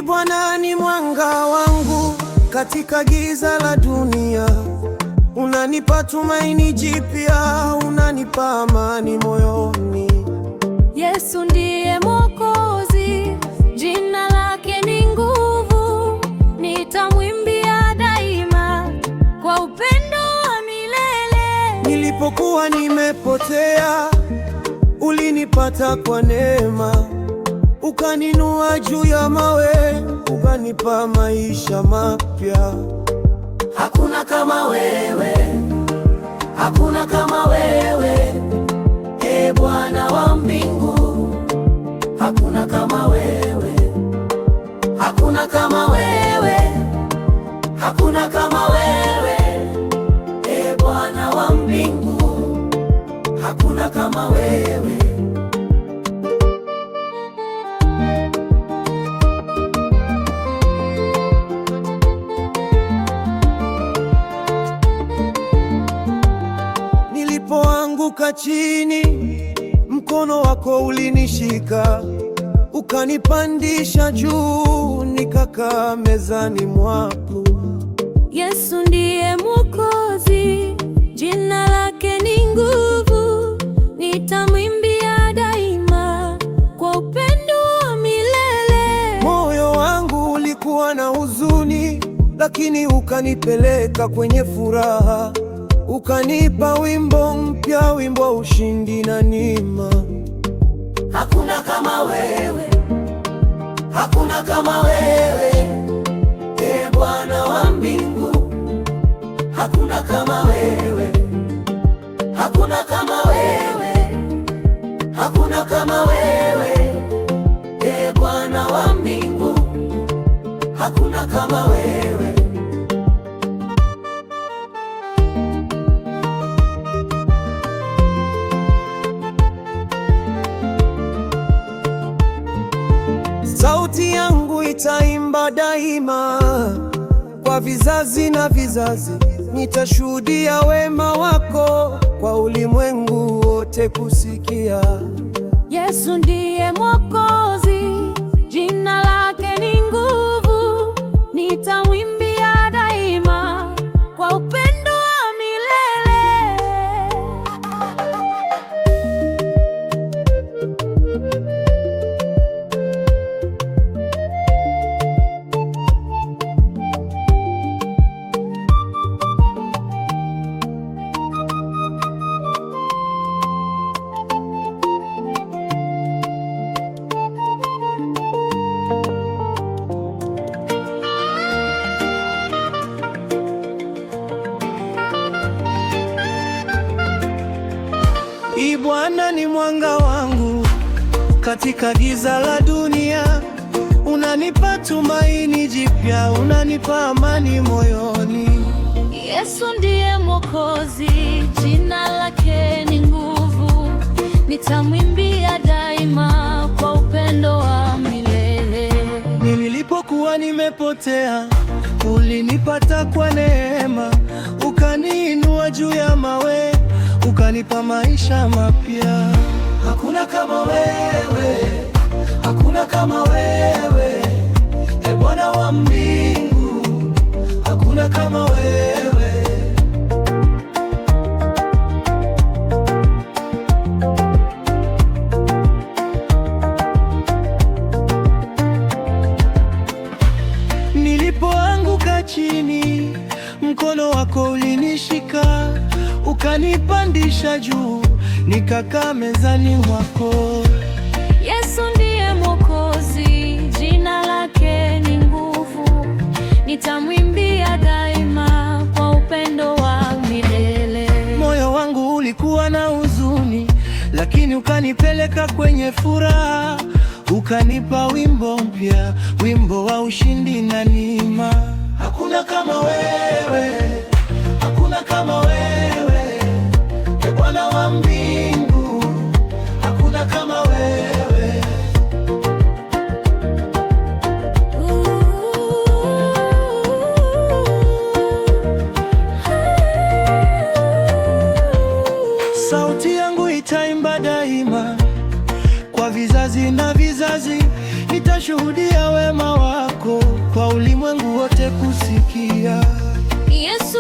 Bwana ni mwanga wangu katika giza la dunia, unanipa tumaini jipya, unanipa amani moyoni. Yesu ndiye Mwokozi, jina lake ni nguvu, nitamwimbia daima kwa upendo wa milele. Nilipokuwa nimepotea, ulinipata kwa neema, ukaninua juu ya mawe, ukanipa maisha mapya. Hakuna kama wewe, hakuna kama wewe, Ee Bwana wa mbingu. Hakuna kama wewe, hakuna kama wewe, hakuna kama wewe, Ee Bwana wa mbingu. Hakuna kama wewe. Nilipoanguka chini, mkono wako ulinishika, ukanipandisha juu, nikakaa mezani mwako. Yesu ndiye Mwokozi, jina lake ni nguvu, nitamwimbia daima kwa upendo wa milele. Moyo wangu ulikuwa na huzuni, lakini ukanipeleka kwenye furaha, ukanipa wimbo mpya, wimbo wa ushindi na neema. Hakuna kama wewe, hakuna kama wewe, Ee Bwana wa mbingu. Hakuna kama wewe, hakuna kama wewe, hakuna kama wewe, Ee Bwana wa mbingu. Hakuna kama wewe. Sauti yangu itaimba daima, kwa vizazi na vizazi, nitashuhudia wema wako, kwa ulimwengu wote kusikia. Yesu ndiye Mwokozi, jina lake ni nguvu, nitamwimbia daima kwa upendo wa milele. Bwana ni mwanga wangu katika giza la dunia, unanipa tumaini jipya, unanipa amani moyoni. Yesu ndiye Mwokozi, jina lake ni nguvu, nitamwimbia daima kwa upendo wa milele. Nilipokuwa nimepotea, ulinipata kwa neema, ukaniinua juu ya mawe, ukanipa maisha mapya. Hakuna kama wewe, hakuna kama wewe, Ee Bwana wa mbingu. Hakuna kama wewe. Nilipoanguka chini, mkono wako ulinishika, ukanipandisha juu, nikakaa mezani mwako. Yesu ndiye Mwokozi, jina lake ni nguvu, nitamwimbia daima kwa upendo wa milele. Moyo wangu ulikuwa na huzuni, lakini ukanipeleka kwenye furaha, ukanipa wimbo mpya, wimbo wa ushindi na neema. Hakuna kama wewe, hakuna kama wewe, Ee Bwana wa mbingu. Hakuna kama wewe. Sauti yangu itaimba daima, kwa vizazi na vizazi, nitashuhudia wema wako kwa ulimwengu wote kusikia. Yesu